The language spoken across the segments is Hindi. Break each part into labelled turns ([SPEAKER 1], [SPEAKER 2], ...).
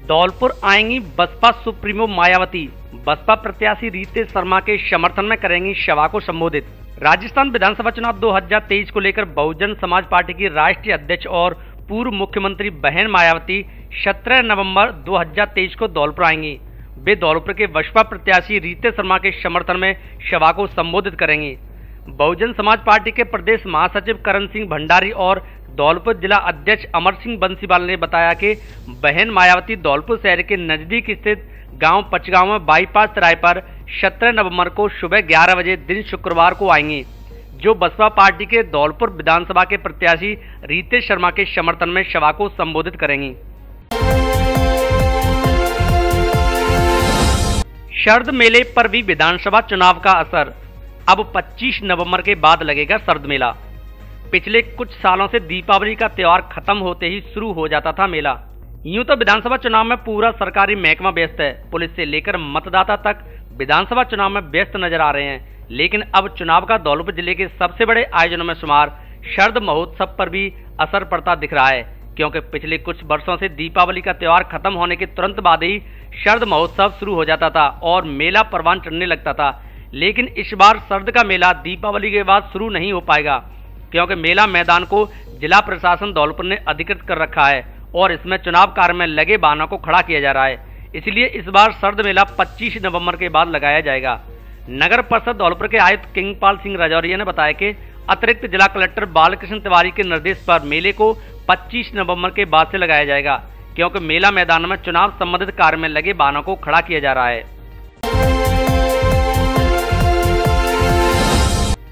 [SPEAKER 1] धौलपुर आएंगी बसपा सुप्रीमो मायावती। बसपा प्रत्याशी रीते शर्मा के समर्थन में करेंगी सभा को संबोधित। राजस्थान विधानसभा चुनाव 2023 को लेकर बहुजन समाज पार्टी की राष्ट्रीय अध्यक्ष और पूर्व मुख्यमंत्री बहन मायावती 17 नवंबर 2023 को धौलपुर आएंगी। वे धौलपुर के बसपा प्रत्याशी रीते शर्मा के समर्थन में सभा को संबोधित करेंगी। बहुजन समाज पार्टी के प्रदेश महासचिव करण सिंह भंडारी और धौलपुर जिला अध्यक्ष अमर सिंह बंसीवाल ने बताया कि बहन मायावती धौलपुर शहर के नजदीक स्थित गांव पचगांव में बाईपास तिराहे पर 17 नवंबर को सुबह 11 बजे दिन शुक्रवार को आएंगी, जो बसपा पार्टी के धौलपुर विधानसभा के प्रत्याशी रीते शर्मा के समर्थन में सभा को संबोधित करेंगी। शरद मेले पर भी विधानसभा चुनाव का असर। अब 25 नवंबर के बाद लगेगा शरद मेला। पिछले कुछ सालों से दीपावली का त्योहार खत्म होते ही शुरू हो जाता था मेला। यूं तो विधानसभा चुनाव में पूरा सरकारी महकमा व्यस्त है, पुलिस से लेकर मतदाता तक विधानसभा चुनाव में व्यस्त नजर आ रहे हैं। लेकिन अब चुनाव का धौलपुर जिले के सबसे बड़े आयोजनों में शुमार शरद महोत्सव पर भी असर पड़ता दिख रहा है, क्योंकि पिछले कुछ वर्षों से दीपावली का त्योहार खत्म होने के तुरंत बाद ही शरद महोत्सव शुरू हो जाता था और मेला परवान चढ़ने लगता था। लेकिन इस बार शरद का मेला दीपावली के बाद शुरू नहीं हो पाएगा, क्योंकि मेला मैदान को जिला प्रशासन धौलपुर ने अधिकृत कर रखा है और इसमें चुनाव कार्य में लगे वाहनों को खड़ा किया जा रहा है। इसलिए इस बार शरद मेला 25 नवंबर के बाद लगाया जाएगा। नगर परिषद धौलपुर के आयुक्त किंगपाल सिंह राजौरिया ने बताया कि अतिरिक्त जिला कलेक्टर बालकृष्ण तिवारी के निर्देश पर मेले को 25 नवंबर के बाद से लगाया जाएगा, क्योंकि मेला मैदान में चुनाव संबंधित कार्य में लगे वाहनों को खड़ा किया जा रहा है।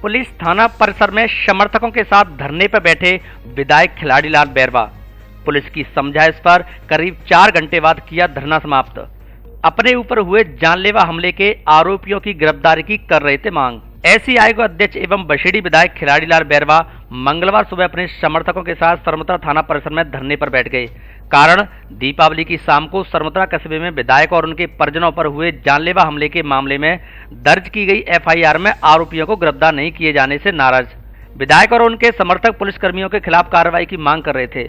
[SPEAKER 1] पुलिस थाना परिसर में समर्थकों के साथ धरने पर बैठे विधायक खिलाड़ीलाल बैरवा। पुलिस की समझाइश पर करीब 4 घंटे बाद किया धरना समाप्त। अपने ऊपर हुए जानलेवा हमले के आरोपियों की गिरफ्तारी की कर रहे थे मांग। ऐसी आयोग अध्यक्ष एवं बशेड़ी विधायक खिलाड़ीलाल बैरवा मंगलवार सुबह अपने समर्थकों के साथ सरमत्रा थाना परिसर में धरने पर बैठ गए। कारण दीपावली की शाम को सरमत्रा कस्बे में विधायक और उनके परिजनों पर हुए जानलेवा हमले के मामले में दर्ज की गई एफआईआर में आरोपियों को गिरफ्तार नहीं किए जाने से नाराज विधायक और उनके समर्थक पुलिसकर्मियों के खिलाफ कार्रवाई की मांग कर रहे थे।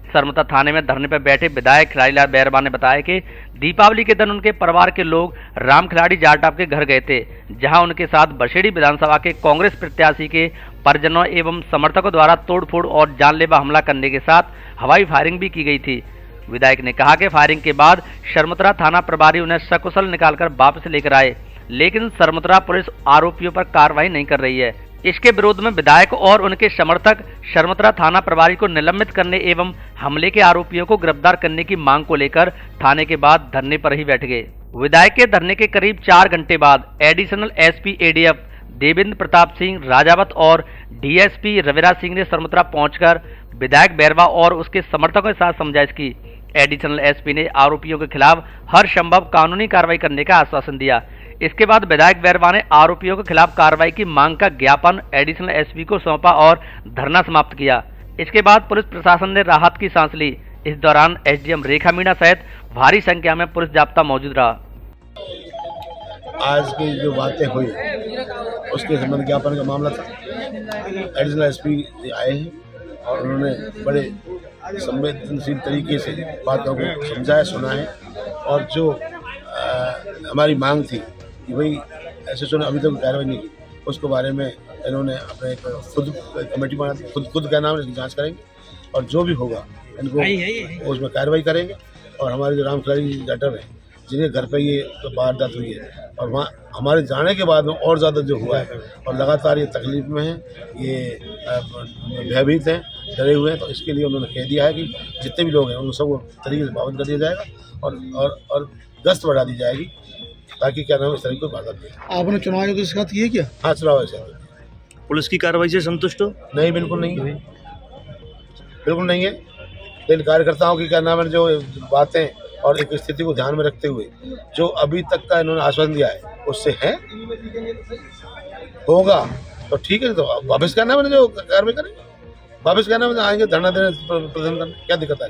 [SPEAKER 1] सरमत्रा थाने में धरने पर बैठे विधायक खिलाड़ीलाल बैरवा ने बताया कि दीपावली के दिन उनके परिवार के लोग राम खिलाड़ी जाटाप के घर गए थे, जहां उनके साथ बशेड़ी विधानसभा के कांग्रेस प्रत्याशी के परिजनों एवं समर्थकों द्वारा तोड़फोड़ और जानलेवा हमला करने के साथ हवाई फायरिंग भी की गई थी। विधायक ने कहा कि फायरिंग के बाद सरमत्रा थाना प्रभारी उन्हें सकुशल निकालकर वापस लेकर आए, लेकिन सरमत्रा पुलिस आरोपियों पर कार्रवाई नहीं कर रही है। इसके विरोध में विधायक और उनके समर्थक सरमत्रा थाना प्रभारी को निलंबित करने एवं हमले के आरोपियों को गिरफ्तार करने की मांग को लेकर थाने के बाद धरने पर ही बैठ गए। विधायक के धरने के करीब 4 घंटे बाद additional SP ADF Devendra Pratap Singh Rajawat और डीएसपी रविराज सिंह ने सरमत्रा पहुंचकर विधायक बैरवा और उसके समर्थकों के साथ समझाइश की। एडिशनल एसपी ने आरोपियों के खिलाफ हर संभव कानूनी कार्रवाई करने का आश्वासन दिया। इसके बाद विधायक बैरवा ने आरोपियों के खिलाफ कार्रवाई की मांग का ज्ञापन एडिशनल एसपी को सौंपा और धरना समाप्त किया। इसके बाद पुलिस प्रशासन ने राहत की सांस ली। इस दौरान एसडीएम रेखा मीणा सहित भारी संख्या में पुलिस जाब्ता मौजूद रहा।
[SPEAKER 2] आज की जो बातें हुई उसके संबंध ज्ञापन का मामला था। एडिशनल एसपी आए हैं और उन्होंने बड़े संवेदनशील तरीके से बातों को समझाया, सुना है और जो हमारी मांग थी कि भाई एसएचओ ने अभी तक कार्रवाई नहीं की, उसके बारे में इन्होंने अपने खुद कमेटी बना दी, खुद का नाम जांच करेंगे और जो भी होगा इनको उसमें कार्रवाई करेंगे। और हमारे जो राम खिलाड़ी जाटव हैं जिन्हें घर पे ये तो वारदात हुई है और वहाँ हमारे जाने के बाद में और ज़्यादा जो हुआ है और लगातार ये तकलीफ में हैं, ये भयभीत हैं, डरे हुए हैं, तो इसके लिए उन्होंने कह दिया है कि जितने भी लोग हैं उन सबको तरीके से पाबंद कर दिया जाएगा और गश्त बढ़ा दी जाएगी, ताकि क्या नाम इस तरह की वारदात नहीं।
[SPEAKER 3] आपने चुनाव आयोग के साथ ये किया?
[SPEAKER 2] हाँ, चुनाव आयोग से।
[SPEAKER 4] पुलिस की कार्रवाई से संतुष्ट हो?
[SPEAKER 2] नहीं, बिल्कुल नहीं है, बिल्कुल नहीं है। लेकिन कार्यकर्ताओं की क्या नाम है जो बातें और एक स्थिति को ध्यान में रखते हुए जो अभी तक का इन्होंने आश्वासन दिया है उससे है होगा तो ठीक है, तो वापस करना है जो कार्रवाई करेंगे, वापस करना है आएंगे धरना देने प्रदर्शन करने, क्या दिक्कत है?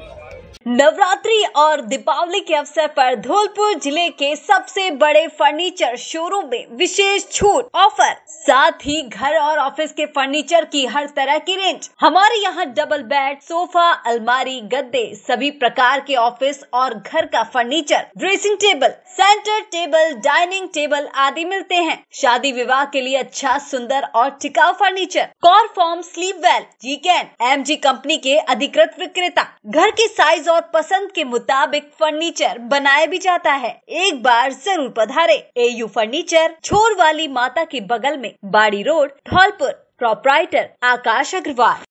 [SPEAKER 3] नवरात्रि और दीपावली के अवसर पर धौलपुर जिले के सबसे बड़े फर्नीचर शोरूम में विशेष छूट ऑफर, साथ ही घर और ऑफिस के फर्नीचर की हर तरह की रेंज। हमारे यहाँ डबल बेड, सोफा, अलमारी, गद्दे, सभी प्रकार के ऑफिस और घर का furniture, dressing table, centre table, dining table आदि मिलते हैं। शादी विवाह के लिए अच्छा, सुंदर और टिकाऊ फर्नीचर। कॉरफॉर्म, स्लीपवेल, जीकेन, एमजी कंपनी के अधिकृत विक्रेता। घर के साइज और पसंद के मुताबिक फर्नीचर बनाया भी जाता है। एक बार जरूर पधारे। एयू फर्नीचर, छोर वाली माता के बगल में, बाड़ी रोड, धौलपुर। प्रोप्राइटर आकाश अग्रवाल।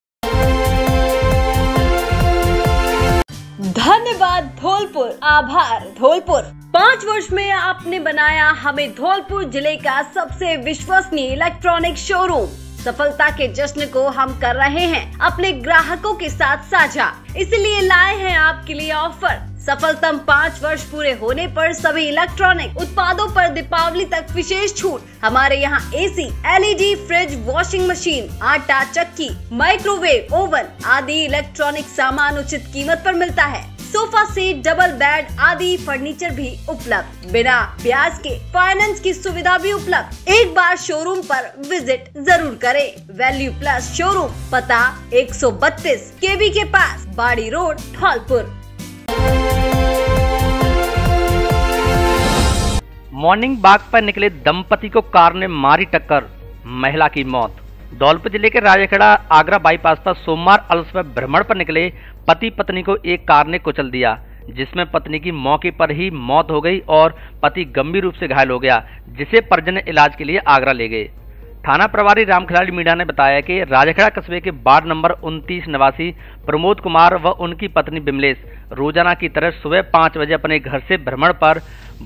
[SPEAKER 3] धन्यवाद धौलपुर, आभार धौलपुर। 5 वर्ष में आपने बनाया हमें धौलपुर जिले का सबसे विश्वसनीय इलेक्ट्रॉनिक शोरूम। सफलता के जश्न को हम कर रहे हैं अपने ग्राहकों के साथ साझा, इसलिए लाए हैं आपके लिए ऑफर। सफलतम 5 वर्ष पूरे होने पर सभी इलेक्ट्रॉनिक उत्पादों पर दीपावली तक विशेष छूट। हमारे यहाँ AC, LED, fridge, washing machine, आटा चक्की, माइक्रोवेव, ओवन आदि इलेक्ट्रॉनिक सामान उचित कीमत पर मिलता है। सोफा सेट, डबल बेड आदि फर्नीचर भी उपलब्ध। बिना ब्याज के फाइनेंस की सुविधा भी उपलब्ध। एक बार शोरूम पर विजिट जरूर करें। वैल्यू प्लस शोरूम, पता 132 केबी के पास, बाड़ी रोड, धौलपुर।
[SPEAKER 1] मॉर्निंग वॉक पर निकले दंपति को कार ने मारी टक्कर, महिला की मौत। धौलपुर जिले के राजेखेड़ा आगरा बाईपास पर सोमवार अलसुबह भ्रमण पर निकले पति पत्नी को एक कार ने कुचल दिया, जिसमें पत्नी की मौके पर ही मौत हो गई और पति गंभीर रूप से घायल हो गया, जिसे परिजन इलाज के लिए आगरा ले गए। थाना प्रभारी राम खिलाड़ी मीणा ने बताया कि राजेखेड़ा कस्बे के वार्ड नंबर 29 निवासी प्रमोद कुमार व उनकी पत्नी बिमलेश रोजाना की तरह सुबह 5 बजे अपने घर से भ्रमण पर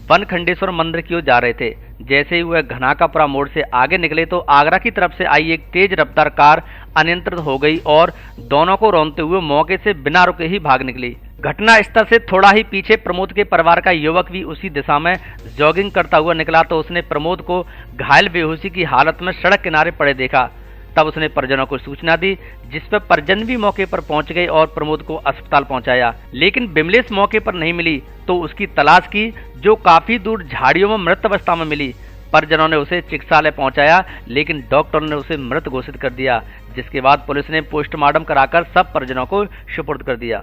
[SPEAKER 1] वनखंडेश्वर मंदिर की ओर जा रहे थे। जैसे ही वह घनाकापुरा मोड़ से आगे निकले तो आगरा की तरफ से आई एक तेज रफ्तार कार अनियंत्रित हो गई और दोनों को रौंदते हुए मौके से बिना रुके ही भाग निकली। घटना स्थल से थोड़ा ही पीछे प्रमोद के परिवार का युवक भी उसी दिशा में जॉगिंग करता हुआ निकला तो उसने प्रमोद को घायल बेहोशी की हालत में सड़क किनारे पड़े देखा। तब उसने परिजनों को सूचना दी, जिस पर परिजन भी मौके पर पहुंच गए और प्रमोद को अस्पताल पहुंचाया। लेकिन बिमलेश मौके पर नहीं मिली तो उसकी तलाश की, जो काफी दूर झाड़ियों में मृत अवस्था में मिली। परिजनों ने उसे चिकित्सालय पहुंचाया, लेकिन डॉक्टरों ने उसे मृत घोषित कर दिया, जिसके बाद पुलिस ने पोस्टमार्टम कराकर सब परिजनों को सुपुर्द कर दिया।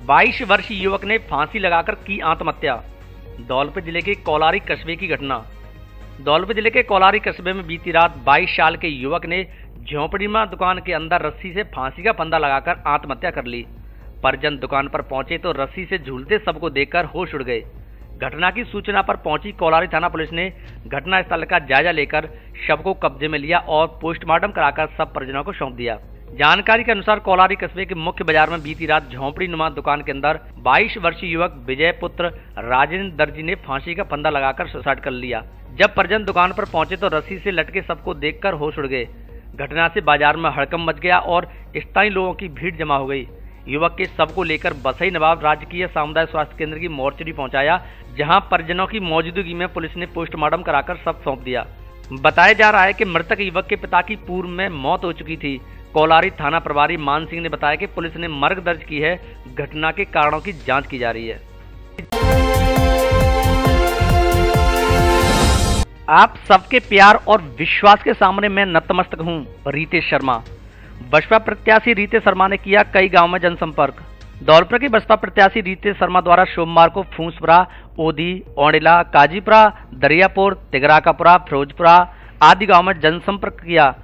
[SPEAKER 1] 22 वर्षीय युवक ने फांसी लगाकर की आत्महत्या। धौलपुर जिले के कोलारी कस्बे की घटना। धौलपुर जिले के कोलारी कस्बे में बीती रात 22 साल के युवक ने झोंपड़ीनुमा दुकान के अंदर रस्सी से फांसी का फंदा लगाकर आत्महत्या कर ली। परिजन दुकान पर पहुंचे तो रस्सी से झूलते सबको देखकर होश उड़ गए। घटना की सूचना पर पहुंची कोलारी थाना पुलिस ने घटना स्थल का जायजा लेकर शव को कब्जे में लिया और पोस्टमार्टम कराकर सब परिजनों को सौंप दिया। जानकारी के अनुसार कोलारी कस्बे के मुख्य बाजार में बीती रात झोंपड़ीनुमा दुकान के अंदर 22 वर्षीय युवक विजय पुत्र राजेंद्र दर्जी ने फांसी का फंदा लगाकर सुसाइड कर लिया। जब परिजन दुकान पर पहुंचे तो रस्सी से लटके सबको देखकर होश उड़ गए। घटना से बाजार में हड़कंप मच गया और स्थानीय लोगों की भीड़ जमा हो गई। युवक के शव को लेकर बसई नवाब राजकीय सामुदायिक स्वास्थ्य केंद्र की मोर्चरी पहुंचाया, जहां परिजनों की मौजूदगी में पुलिस ने पोस्टमार्टम कराकर शव सौंप दिया। बताया जा रहा है कि मृतक युवक के पिता की पूर्व में मौत हो चुकी थी। कोलारी थाना प्रभारी मान सिंह ने बताया कि पुलिस ने मर्ग दर्ज की है। घटना के कारणों की जांच की जा रही है। आप सबके प्यार और विश्वास के सामने मैं नतमस्तक हूं। रितेश शर्मा। बसपा प्रत्याशी रितेश शर्मा ने किया कई गांव में जनसंपर्क। धौलपुर के बसपा प्रत्याशी रितेश शर्मा द्वारा सोमवार को फूंसपुरा, ओदी, औंडेला, काजीपुरा, दरियापुर, तिगराकापुरा, फिरोजपुरा आदि गांव में जनसंपर्क किया,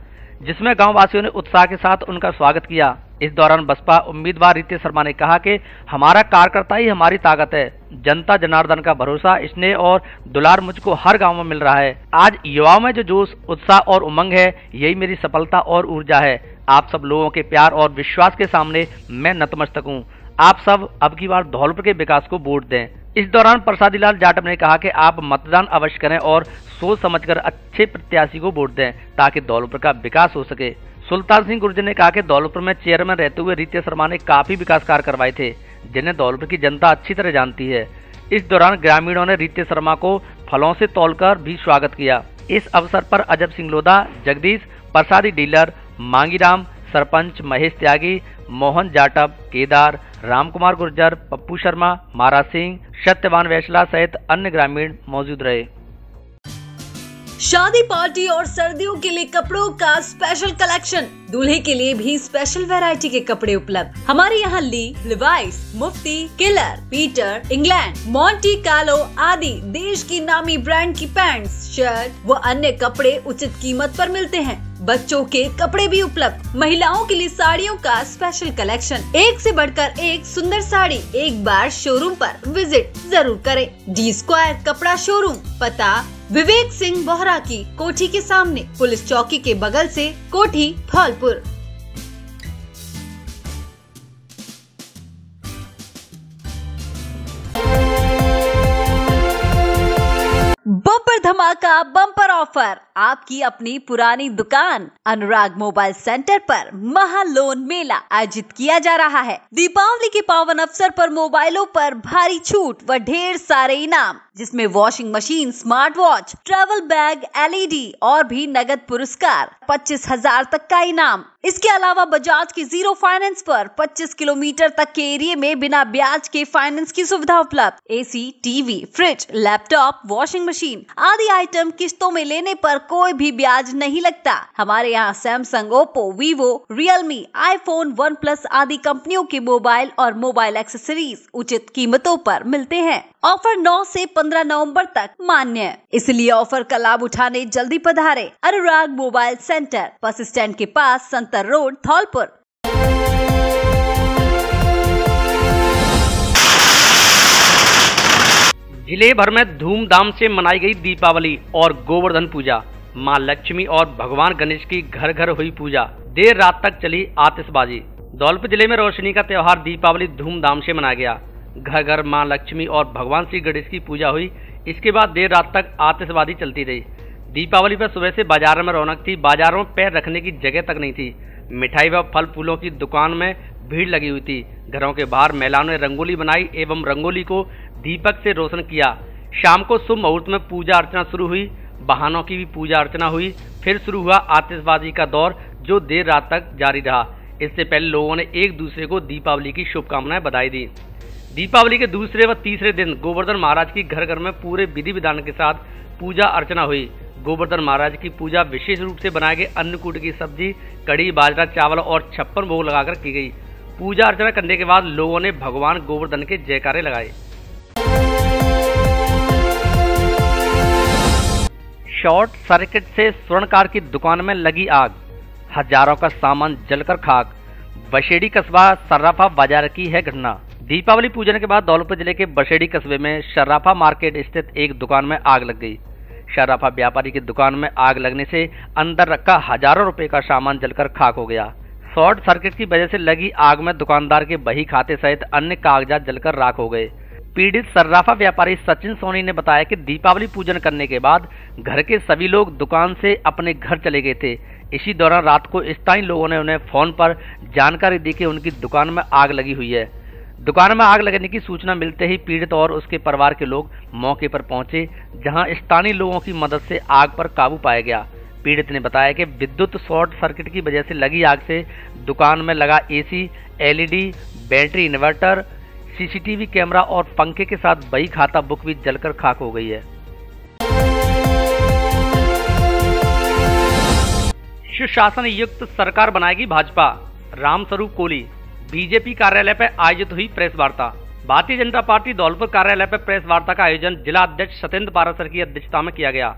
[SPEAKER 1] जिसमें गांव वासियों ने उत्साह के साथ उनका स्वागत किया। इस दौरान बसपा उम्मीदवार रितेश शर्मा ने कहा कि हमारा कार्यकर्ता ही हमारी ताकत है। जनता जनार्दन का भरोसा, स्नेह और दुलार मुझको हर गांव में मिल रहा है। आज युवाओं में जो जोश, उत्साह और उमंग है, यही मेरी सफलता और ऊर्जा है। आप सब लोगों के प्यार और विश्वास के सामने मैं नतमस्तक हूँ। आप सब अब की बार धौलपुर के विकास को वोट दें। इस दौरान प्रसादी लाल जाटव ने कहा कि आप मतदान अवश्य करें और सोच समझकर अच्छे प्रत्याशी को वोट दें, ताकि धौलपुर का विकास हो सके। सुल्तान सिंह गुर्जर ने कहा कि धौलपुर में चेयरमैन रहते हुए रितेश शर्मा ने काफी विकास कार्य करवाए थे, जिन्हें धौलपुर की जनता अच्छी तरह जानती है। इस दौरान ग्रामीणों ने रितेश शर्मा को फलों से तौलकर भी स्वागत किया। इस अवसर पर अजब सिंह लोधा, जगदीश, प्रसादी डीलर, मांगीराम, सरपंच महेश त्यागी, मोहन जाटव, केदार, रामकुमार गुर्जर, पप्पू शर्मा, महाराज सिंह, सत्यवान वैशला सहित अन्य ग्रामीण मौजूद रहे।
[SPEAKER 3] शादी पार्टी और सर्दियों के लिए कपड़ों का स्पेशल कलेक्शन, दूल्हे के लिए भी स्पेशल वैरायटी के कपड़े उपलब्ध। हमारे यहाँ Lee, Levi's, Mufti, Killer, Peter, England, Monte Carlo आदि देश की नामी ब्रांड की पैंट्स, शर्ट व अन्य कपड़े उचित कीमत पर मिलते हैं। बच्चों के कपड़े भी उपलब्ध। महिलाओं के लिए साड़ियों का स्पेशल कलेक्शन, एक से बढ़कर एक सुंदर साड़ी। एक बार शोरूम पर विजिट जरूर करें। डी स्क्वायर कपड़ा शोरूम, पता विवेक सिंह बोहरा की कोठी के सामने, पुलिस चौकी के बगल से, कोठी धौलपुर। बम्पर धमाका, बम्पर ऑफर, आपकी अपनी पुरानी दुकान अनुराग मोबाइल सेंटर पर महालोन मेला आयोजित किया जा रहा है। दीपावली के पावन अवसर पर मोबाइलों पर भारी छूट व ढेर सारे इनाम, जिसमें washing machine, smart watch, travel bag, LED और भी नगद पुरस्कार, 25,000 तक का इनाम। इसके अलावा बजाज की 0 फाइनेंस पर 25 किलोमीटर तक के एरिया में बिना ब्याज के फाइनेंस की सुविधा उपलब्ध। AC, TV, fridge, laptop, washing machine आदि आइटम किस्तों में लेने पर कोई भी ब्याज नहीं लगता। हमारे यहाँ Samsung, Oppo, Vivo, Realme, iPhone, OnePlus आदि कंपनियों के मोबाइल और मोबाइल एक्सेसरीज उचित कीमतों पर मिलते हैं। ऑफर 9 से 15 नवंबर तक मान्य है, इसलिए ऑफर का लाभ उठाने जल्दी पधारे। अनुराग मोबाइल सेंटर, बस स्टैंड के पास, संतर रोड, धौलपुर।
[SPEAKER 1] जिले भर में धूमधाम से मनाई गई दीपावली और गोवर्धन पूजा। मां लक्ष्मी और भगवान गणेश की घर घर हुई पूजा। देर रात तक चली आतिशबाजी। धौलपुर जिले में रोशनी का त्योहार दीपावली धूमधाम से मनाया गया। घर घर मां लक्ष्मी और भगवान श्री गणेश की पूजा हुई। इसके बाद देर रात तक आतिशबाजी चलती रही। दीपावली पर सुबह से बाजार में रौनक थी। बाजारों में पैर रखने की जगह तक नहीं थी। मिठाई व फल फूलों की दुकान में भीड़ लगी हुई थी। घरों के बाहर महिलाओं ने रंगोली बनाई एवं रंगोली को दीपक से रोशन किया। शाम को शुभ मुहूर्त में पूजा अर्चना शुरू हुई। वाहनों की भी पूजा अर्चना हुई। फिर शुरू हुआ आतिशबाजी का दौर, जो देर रात तक जारी रहा। इससे पहले लोगों ने एक दूसरे को दीपावली की शुभकामनाएं बधाई दी। दीपावली के दूसरे व तीसरे दिन गोवर्धन महाराज की घर घर में पूरे विधि विधान के साथ पूजा अर्चना हुई। गोवर्धन महाराज की पूजा विशेष रूप से बनाए गए अन्नकूट की सब्जी, कड़ी, बाजरा, चावल और 56 भोग लगाकर की गई। पूजा अर्चना करने के बाद लोगों ने भगवान गोवर्धन के जयकारे लगाए। शॉर्ट सर्किट से स्वर्णकार की दुकान में लगी आग, हजारों का सामान जलकर खाक। बशेड़ी कस्बा सर्राफा बाजार की है घटना। दीपावली पूजन के बाद धौलपुर जिले के बशेड़ी कस्बे में सर्राफा मार्केट स्थित एक दुकान में आग लग गई। सर्राफा व्यापारी की दुकान में आग लगने से अंदर रखा हजारों रुपए का सामान जलकर खाक हो गया। शॉर्ट सर्किट की वजह से लगी आग में दुकानदार के बही खाते सहित अन्य कागजात जलकर राख हो गए। पीड़ित सर्राफा व्यापारी सचिन सोनी ने बताया कि दीपावली पूजन करने के बाद घर के सभी लोग दुकान से अपने घर चले गए थे। इसी दौरान रात को स्थानीय लोगों ने उन्हें फोन पर जानकारी दी कि उनकी दुकान में आग लगी हुई है। दुकान में आग लगने की सूचना मिलते ही पीड़ित और उसके परिवार के लोग मौके पर पहुंचे, जहां स्थानीय लोगों की मदद से आग पर काबू पाया गया। पीड़ित ने बताया कि विद्युत शॉर्ट सर्किट की वजह से लगी आग से दुकान में लगा AC, LED, battery, inverter, CCTV camera और पंखे के साथ बही खाता बुक भी जलकर खाक हो गई है। सुशासन युक्त सरकार बनाएगी भाजपा, रामस्वरूप कोली। बीजेपी कार्यालय पर आयोजित हुई प्रेस वार्ता। भारतीय जनता पार्टी धौलपुर कार्यालय पर प्रेस वार्ता का आयोजन जिला अध्यक्ष सत्येंद्र पारासर की अध्यक्षता में किया गया।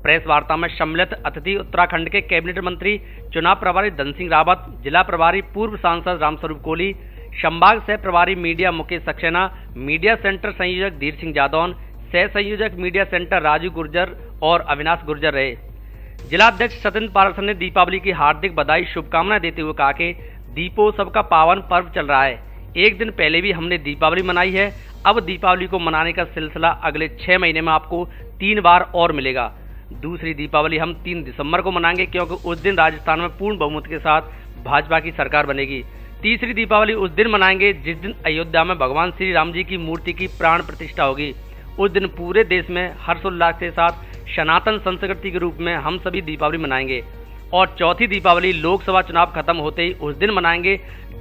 [SPEAKER 1] प्रेस वार्ता में सम्मिलित अतिथि उत्तराखंड के कैबिनेट मंत्री, चुनाव प्रभारी धन सिंह रावत, जिला प्रभारी पूर्व सांसद रामस्वरूप कोली, संभाग सह प्रभारी media Mukesh Saxena, media centre संयोजक धीर सिंह जादौन, सह संयोजक मीडिया सेंटर राजू गुर्जर और अविनाश गुर्जर रहे। जिला अध्यक्ष सत्येंद्र पारासर ने दीपावली की हार्दिक बधाई शुभकामनाएं देते हुए कहा कि दीपोत्सव का पावन पर्व चल रहा है। एक दिन पहले भी हमने दीपावली मनाई है। अब दीपावली को मनाने का सिलसिला अगले 6 महीने में आपको 3 बार और मिलेगा। दूसरी दीपावली हम 3 दिसंबर को मनाएंगे, क्योंकि उस दिन राजस्थान में पूर्ण बहुमत के साथ भाजपा की सरकार बनेगी। तीसरी दीपावली उस दिन मनाएंगे जिस दिन अयोध्या में भगवान श्री राम जी की मूर्ति की प्राण प्रतिष्ठा होगी। उस दिन पूरे देश में हर्षोल्लास के साथ सनातन संस्कृति के रूप में हम सभी दीपावली मनाएंगे। और चौथी दीपावली लोकसभा चुनाव खत्म होते ही उस दिन मनाएंगे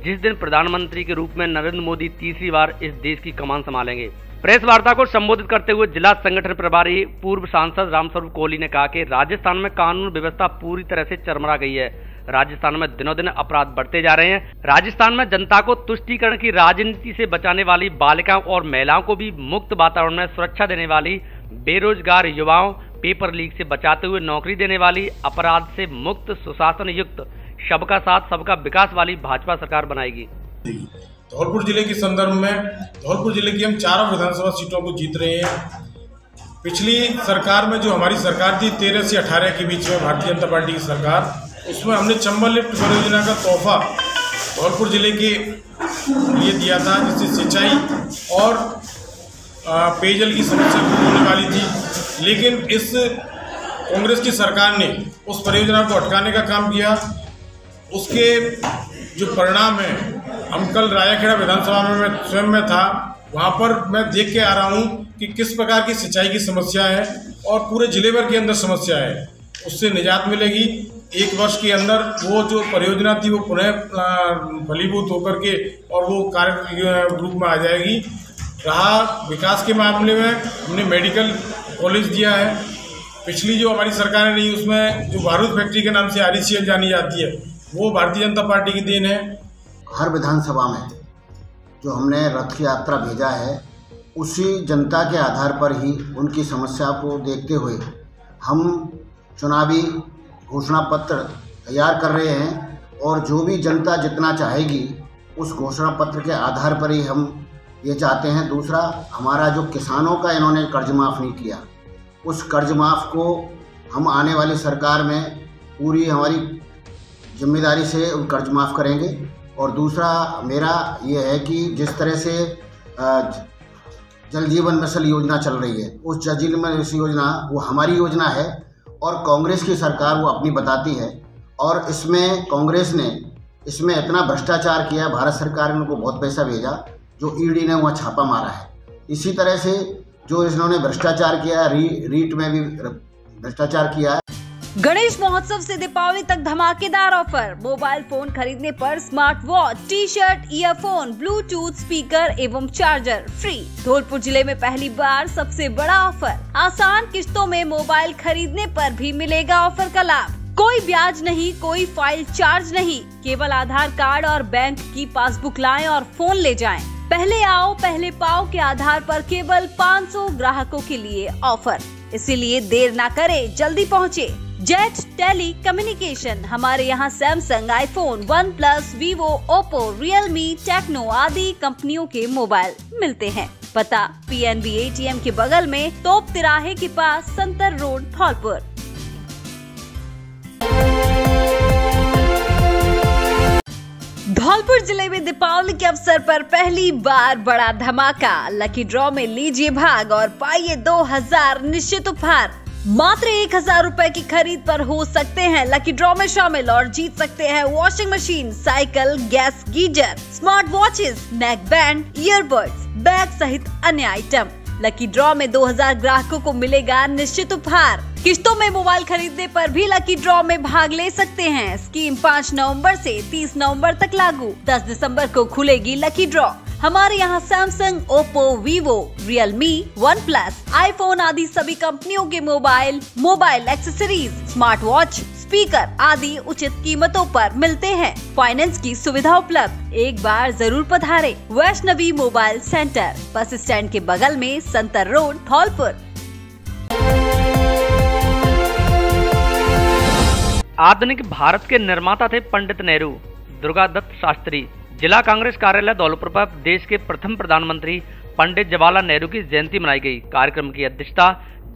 [SPEAKER 1] जिस दिन प्रधानमंत्री के रूप में नरेंद्र मोदी तीसरी बार इस देश की कमान संभालेंगे। प्रेस वार्ता को संबोधित करते हुए जिला संगठन प्रभारी पूर्व सांसद रामस्वरूप कोहली ने कहा कि राजस्थान में कानून व्यवस्था पूरी तरह से चरमरा गई है। राजस्थान में दिनों दिन अपराध बढ़ते जा रहे हैं। राजस्थान में जनता को तुष्टीकरण की राजनीति से बचाने वाली बालिकाओं और महिलाओं को भी मुक्त वातावरण में सुरक्षा देने वाली, बेरोजगार युवाओं पेपर लीक से बचाते हुए नौकरी देने वाली, अपराध से मुक्त सुशासन युक्त, सबका साथ सबका विकास वाली भाजपा सरकार बनाएगी।
[SPEAKER 5] धौलपुर जिले के संदर्भ में धौलपुर जिले की हम 4 विधानसभा सीटों को जीत रहे हैं। पिछली सरकार में जो हमारी सरकार थी 13 से 18 के बीच में भारतीय जनता पार्टी की सरकार, उसमें हमने चंबल लिफ्ट परियोजना का तोहफा धौलपुर जिले के लिए दिया था, जिससे सिंचाई और पेयजल की समस्या दूर होने वाली थी। लेकिन इस कांग्रेस की सरकार ने उस परियोजना को अटकाने का काम किया। उसके जो परिणाम है, हम कल रायाखेड़ा विधानसभा में मैं स्वयं में था, वहाँ पर मैं देख के आ रहा हूँ कि किस प्रकार की सिंचाई की समस्या है और पूरे जिले भर के अंदर समस्या है। उससे निजात मिलेगी। 1 वर्ष के अंदर वो जो परियोजना थी वो पुनः फलीभूत होकर के और वो कार्य रूप में आ जाएगी। रहा विकास के मामले में, हमने मेडिकल कॉलेज दिया है। पिछली जो हमारी सरकार रही उसमें जो बारूद फैक्ट्री के नाम से RECL जानी जाती है, वो भारतीय जनता पार्टी की देन है।
[SPEAKER 6] हर विधानसभा में जो हमने रथ यात्रा भेजा है, उसी जनता के आधार पर ही उनकी समस्या को देखते हुए हम चुनावी घोषणा पत्र तैयार कर रहे हैं और जो भी जनता जितना चाहेगी उस घोषणा पत्र के आधार पर ही हम ये चाहते हैं। दूसरा, हमारा जो किसानों का इन्होंने कर्ज माफ़ नहीं किया, उस कर्ज माफ़ को हम आने वाली सरकार में पूरी हमारी जिम्मेदारी से उन कर्ज माफ़ करेंगे। और दूसरा मेरा ये है कि जिस तरह से जल जीवन मिशन योजना चल रही है, उस जल जीवन मिशन योजना वो हमारी योजना है और कांग्रेस की सरकार वो अपनी बताती है। और इसमें कांग्रेस ने इसमें इतना भ्रष्टाचार किया, भारत सरकार ने उनको बहुत पैसा भेजा, जो ईडी ने वहाँ छापा मारा है। इसी तरह से जो इन्होंने भ्रष्टाचार किया, रीट में भी भ्रष्टाचार किया है।
[SPEAKER 3] गणेश महोत्सव से दीपावली तक धमाकेदार ऑफर। मोबाइल फोन खरीदने पर smart watch, T shirt, earphone, Bluetooth speaker एवं चार्जर फ्री। धौलपुर जिले में पहली बार सबसे बड़ा ऑफर। आसान किस्तों में मोबाइल खरीदने पर भी मिलेगा ऑफर का लाभ। कोई ब्याज नहीं, कोई फाइल चार्ज नहीं, केवल आधार कार्ड और बैंक की पासबुक लाएं और फोन ले जाएं। पहले आओ पहले पाओ के आधार पर केवल 500 ग्राहकों के लिए ऑफर, इसीलिए देर ना करें, जल्दी पहुँचे। जेट टेली कम्युनिकेशन, हमारे यहाँ Samsung, iPhone, OnePlus, Vivo, Oppo, Realme, Tecno आदि कंपनियों के मोबाइल मिलते हैं। पता PNB ATM के बगल में, तोप तिराहे के पास, संतर रोड, धौलपुर। धौलपुर जिले में दीपावली के अवसर पर पहली बार बड़ा धमाका। लकी ड्रॉ में लीजिए भाग और पाइए 2000 निश्चित उपहार। मात्र 1000 रुपए की खरीद पर हो सकते हैं लकी ड्रॉ में शामिल और जीत सकते हैं washing machine, cycle, gas geyser, smart watches, neck band, earbuds, bag सहित अन्य आइटम। लकी ड्रॉ में 2000 ग्राहकों को मिलेगा निश्चित उपहार। किस्तों में मोबाइल खरीदने पर भी लकी ड्रॉ में भाग ले सकते हैं। स्कीम 5 नवंबर से 30 नवंबर तक लागू। 10 दिसंबर को खुलेगी लकी ड्रॉ। हमारे यहाँ Samsung, Oppo, Vivo, Realme, OnePlus, iPhone आदि सभी कंपनियों के mobile accessories, smart watch, speaker आदि उचित कीमतों पर मिलते हैं। फाइनेंस की सुविधा उपलब्ध। एक बार जरूर पधारें। Vaishnavi mobile centre, bus stand के बगल में, संतर रोड, धौलपुर।
[SPEAKER 1] आधुनिक भारत के निर्माता थे पंडित नेहरू। दुर्गादत्त शास्त्री। जिला कांग्रेस कार्यालय धौलपुर पर देश के प्रथम प्रधानमंत्री पंडित जवाहरलाल नेहरू की जयंती मनाई गई। कार्यक्रम की अध्यक्षता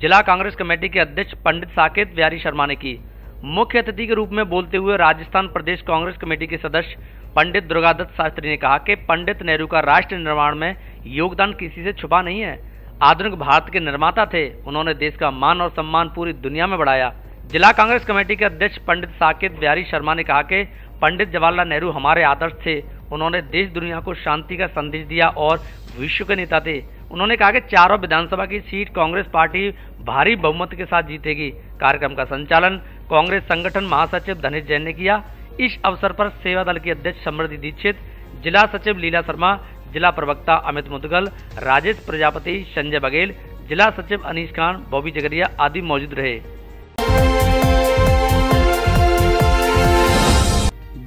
[SPEAKER 1] जिला कांग्रेस कमेटी के अध्यक्ष पंडित साकेत बिहारी शर्मा ने की। मुख्य अतिथि के रूप में बोलते हुए राजस्थान प्रदेश कांग्रेस कमेटी के सदस्य पंडित दुर्गादत्त शास्त्री ने कहा कि पंडित नेहरू का राष्ट्र निर्माण में योगदान किसी से छुपा नहीं है। आधुनिक भारत के निर्माता थे। उन्होंने देश का मान और सम्मान पूरी दुनिया में बढ़ाया। जिला कांग्रेस कमेटी के अध्यक्ष पंडित साकेत बिहारी शर्मा ने कहा कि पंडित जवाहरलाल नेहरू हमारे आदर्श थे। उन्होंने देश दुनिया को शांति का संदेश दिया और विश्व के नेता थे। उन्होंने कहा कि चारों विधानसभा की सीट कांग्रेस पार्टी भारी बहुमत के साथ जीतेगी। कार्यक्रम का संचालन कांग्रेस संगठन महासचिव धनेश जैन ने किया। इस अवसर पर सेवा दल की अध्यक्ष समृद्धि दीक्षित, जिला सचिव लीला शर्मा, जिला प्रवक्ता अमित मुदगल, राजेश प्रजापति, संजय बघेल, जिला सचिव अनीस खान, बॉबी जगरिया आदि मौजूद रहे।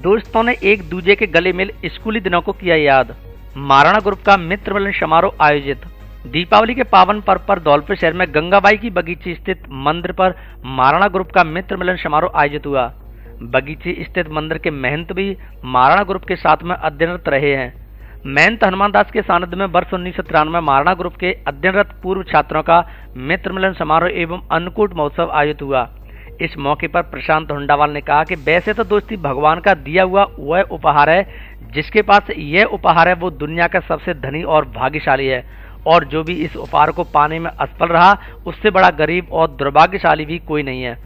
[SPEAKER 1] दोस्तों ने एक दूजे के गले मिल स्कूली दिनों को किया याद। महाराणा ग्रुप का मित्र मिलन समारोह आयोजित। दीपावली के पावन पर्व पर धौलपुर शहर में गंगाबाई की बगीची स्थित मंदिर पर महाराणा ग्रुप का मित्र मिलन समारोह आयोजित हुआ। बगीची स्थित मंदिर के महंत भी महाराणा ग्रुप के साथ में अध्ययनरत रहे हैं। महंत हनुमान दास के सानिध्य में वर्ष 1993 में महाराणा ग्रुप के अध्ययनरत पूर्व छात्रों का मित्र मिलन समारोह एवं अन्नकूट महोत्सव आयोजित हुआ। इस मौके पर प्रशांत हुंडावाल ने कहा कि वैसे तो दोस्ती भगवान का दिया हुआ वह उपहार है, जिसके पास यह उपहार है वो दुनिया का सबसे धनी और भाग्यशाली है, और जो भी इस उपहार को पाने में असफल रहा उससे बड़ा गरीब और दुर्भाग्यशाली भी कोई नहीं है।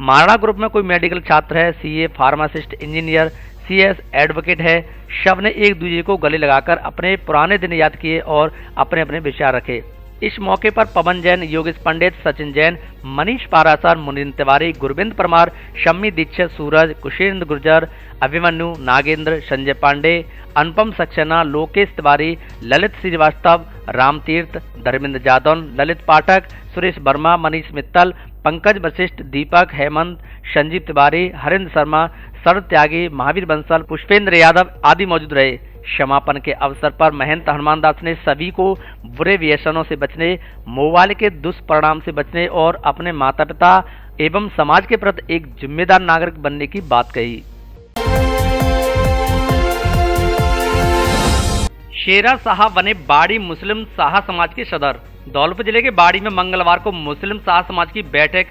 [SPEAKER 1] महाराणा ग्रुप में कोई मेडिकल छात्र है, CA, pharmacist, engineer, CS, advocate है। सब ने एक दूसरे को गले लगाकर अपने पुराने दिन याद किए और अपने अपने विचार रखे। इस मौके पर पवन जैन, योगेश पंडित, सचिन जैन, मनीष पारासर, मुनिंद्र तिवारी, गुरविंद परमार, शम्मी दीक्षित, सूरज, कुशेंद्र गुर्जर, अभिमन्यु, नागेंद्र, संजय पांडे, अनुपम सक्सेना, लोकेश तिवारी, ललित श्रीवास्तव, राम तीर्थ, धर्मेंद्र जादौन, ललित पाठक, सुरेश वर्मा, मनीष मित्तल, पंकज वशिष्ठ, दीपक, हेमंत, संजीव तिवारी, हरेंद्र शर्मा, शरद त्यागी, महावीर बंसल, पुष्पेंद्र यादव आदि मौजूद रहे। समापन के अवसर पर महंत हनुमान दास ने सभी को बुरे व्यसनों से बचने, मोबाइल के दुष्परिणाम से बचने और अपने माता पिता एवं समाज के प्रति एक जिम्मेदार नागरिक बनने की बात कही। शेरा शाह बने बाड़ी मुस्लिम शाह समाज के सदर। धौलपुर जिले के बाड़ी में मंगलवार को मुस्लिम शाह समाज की बैठक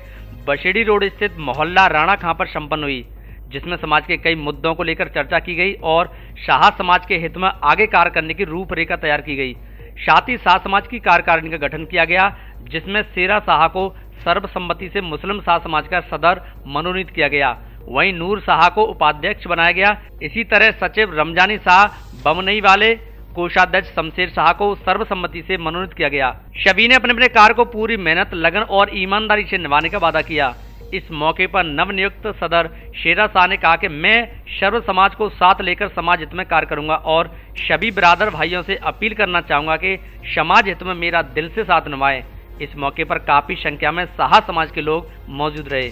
[SPEAKER 1] बशेड़ी रोड स्थित मोहल्ला राणा खां पर संपन्न हुई, जिसमें समाज के कई मुद्दों को लेकर चर्चा की गई और शाह समाज के हित में आगे कार्य करने की रूपरेखा तैयार की गई। साथ ही शाह समाज की कार्यकारिणी का गठन किया गया, जिसमें शेरा शाह को सर्वसम्मति से मुस्लिम शाह समाज का सदर मनोनीत किया गया। वहीं नूर शाह को उपाध्यक्ष बनाया गया। इसी तरह सचिव रमजानी शाह, बमनई वाले कोषाध्यक्ष शमशेर शाह को सर्वसम्मति से मनोनीत किया गया। सभी ने अपने अपने कार्य को पूरी मेहनत, लगन और ईमानदारी से निभाने का वादा किया। इस मौके पर नवनियुक्त सदर शेरा शाह ने कहा कि मैं सर्व समाज को साथ लेकर समाज हित में कार्य करूंगा और सभी बिरादर भाइयों से अपील करना चाहूंगा कि समाज हित में मेरा दिल से साथ निभाएं। इस मौके पर काफी संख्या में शाह समाज के लोग मौजूद रहे।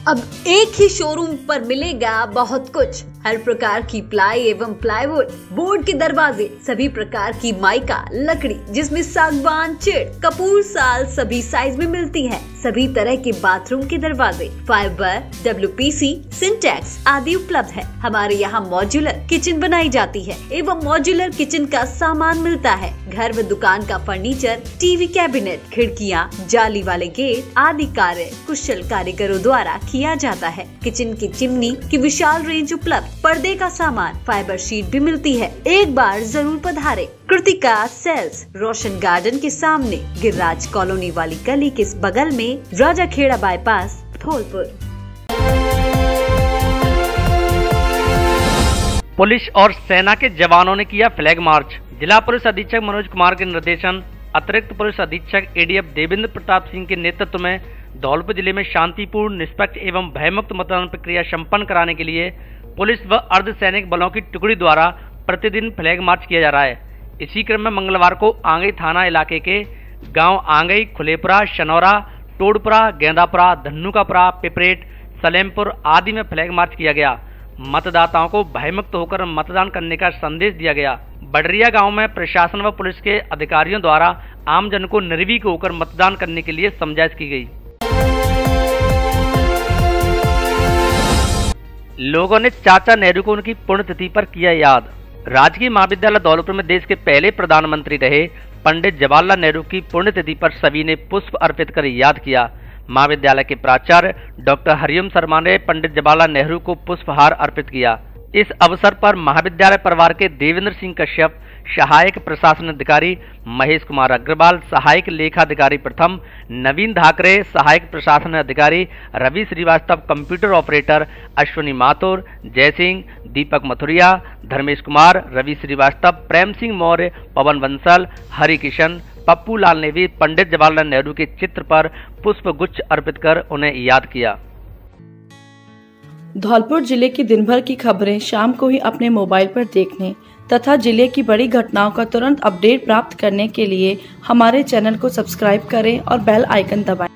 [SPEAKER 3] अब एक ही शोरूम पर मिलेगा बहुत कुछ। हर प्रकार की प्लाई एवं प्लाईवुड, बोर्ड के दरवाजे, सभी प्रकार की माइका लकड़ी जिसमें सागवान, चिड़, कपूर साल सभी साइज में मिलती है। सभी तरह के बाथरूम के दरवाजे, फाइबर, WPC, सिंटेक्स आदि उपलब्ध है। हमारे यहाँ मॉड्यूलर किचन बनाई जाती है एवं मॉड्यूलर किचन का सामान मिलता है। घर व दुकान का फर्नीचर, टीवी कैबिनेट, खिड़कियाँ, जाली वाले गेट आदि कार्य कुशल कारीगरों द्वारा किया जाता है। किचन की चिमनी की विशाल रेंज उपलब्ध, पर्दे का सामान, फाइबर शीट भी मिलती है। एक बार जरूर पधारे। कृतिका सेल्स, रोशन गार्डन के सामने, गिरिराज कॉलोनी वाली गली के बगल में, राजा खेड़ा बाईपास, धौलपुर।
[SPEAKER 1] पुलिस और सेना के जवानों ने किया फ्लैग मार्च। जिला पुलिस अधीक्षक मनोज कुमार के निर्देशन, अतिरिक्त पुलिस अधीक्षक ADF देवेंद्र प्रताप सिंह के नेतृत्व में धौलपुर जिले में शांतिपूर्ण, निष्पक्ष एवं भयमुक्त मतदान प्रक्रिया संपन्न कराने के लिए पुलिस व अर्धसैनिक बलों की टुकड़ी द्वारा प्रतिदिन फ्लैग मार्च किया जा रहा है। इसी क्रम में मंगलवार को आंगई थाना इलाके के गांव आंगई, खुलेपुरा, शनौरा, टोडपुरा, गेंदापुरा, धन्नुकापुरा, पिपरेट, सलेमपुर आदि में फ्लैग मार्च किया गया। मतदाताओं को भयमुक्त होकर मतदान करने का संदेश दिया गया। बडरिया गांव में प्रशासन व पुलिस के अधिकारियों द्वारा आमजन को निर्भीक होकर मतदान करने के लिए समझाइश की गई। लोगों ने चाचा नेहरू को उनकी पुण्यतिथि पर किया याद। राजकीय महाविद्यालय धौलपुर में देश के पहले प्रधानमंत्री रहे पंडित जवाहरलाल नेहरू की पुण्यतिथि पर सभी ने पुष्प अर्पित कर याद किया। महाविद्यालय के प्राचार्य डॉक्टर हरिओम शर्मा ने पंडित जवाहरलाल नेहरू को पुष्पहार अर्पित किया। इस अवसर पर महाविद्यालय परिवार के देवेंद्र सिंह कश्यप, सहायक प्रशासन अधिकारी महेश कुमार अग्रवाल, सहायक लेखाधिकारी प्रथम, नवीन धाकरे, सहायक प्रशासन अधिकारी रवि श्रीवास्तव, कंप्यूटर ऑपरेटर अश्विनी माथुर, जय सिंह, दीपक मथुरिया, धर्मेश कुमार, रवि श्रीवास्तव, प्रेम सिंह मौर्य, पवन बंसल, हरि किशन, पप्पू लाल ने भी पंडित जवाहरलाल नेहरू के चित्र पर पुष्प गुच्छ अर्पित कर उन्हें याद किया।
[SPEAKER 7] धौलपुर जिले की दिन भर की खबरें शाम को ही अपने मोबाइल पर देखने तथा जिले की बड़ी घटनाओं का तुरंत अपडेट प्राप्त करने के लिए हमारे चैनल को सब्सक्राइब करें और बेल आइकन दबाएं।